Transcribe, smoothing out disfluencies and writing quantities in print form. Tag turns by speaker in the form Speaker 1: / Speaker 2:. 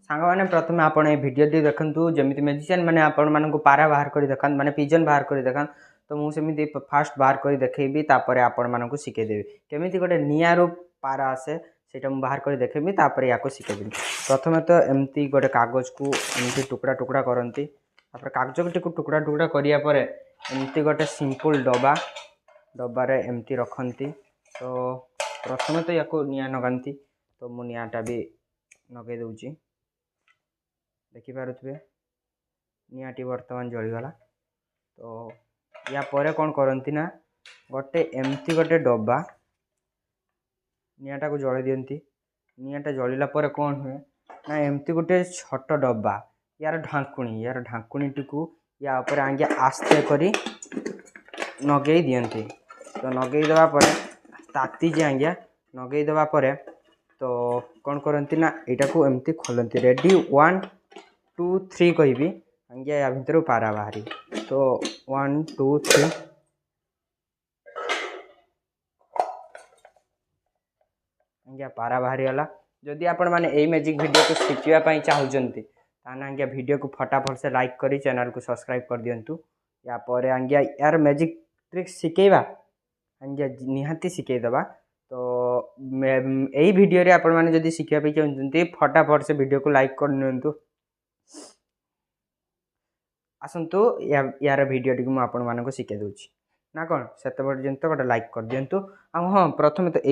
Speaker 1: सांग मैंने प्रथम आप भिडियो देखूँ जमी मेजिशियन मैंने आपण मानक पारा बाहर कर देखा माने पिजन बाहर कर देखा तो मुझे फास्ट बाहर कर देखी तापर आपण मानक शिखेदेवी केमी गोटे निआरु पारा आसे सेटा मुझे बाहर कर देखेबी तापर या शिखेदेवी। प्रथम तो एमती गोटे कागज को एमती टुकड़ा टुकड़ा करती कागज को टुकड़ा टुकड़ा करापर एमती गोटे सिंपल डब्बा डब्बारे एमती रखती। तो प्रथम तो या निआ नगाती तो मु निआटा भी नगे दूची देखिपे निआटी बर्तमान जलीगला। तो या परे कौन करती ना गोटे एमती गोटे डब्बा निआटा को जलाई दियंती। निआटा जलिला परे कौन हुए ना एमती गोटे छोट डब्बा यार ढांकुणी टी या ऊपर आगे आस्ते करी नगे दियंती। तो नगे देवा परे ताती जे आज्ञा नगे देवा परे तो कौन करती ना यहाँ को एमती खोलती रेडी 1 2 3 कहि आज्ञा या भितर पारा बाहरी। तो 1 2 3 आज्ञा पारा बाहरी गला। जदि आपण मैंने यही मैजिक वीडियो को शिखापी चाहते ताने आज्ञा वीडियो को फटाफट से लाइक करी चैनल को सब्सक्राइब कर दिंतु। या पर आज्ञा यार मैजिक ट्रिक शिखेबा आज्ञा निहाती शिखेदेवा। तो यही वीडियो रे आपण मैंने जदि शिखापी चाहते फटाफट से वीडियो को लाइक कर नियंतु। आसतु यार वीडियो टी मुझे आपण मानक शिखे दूची ना कौन से पर्यंत गोटे लाइक कर दिंतु। हाँ प्रथम तो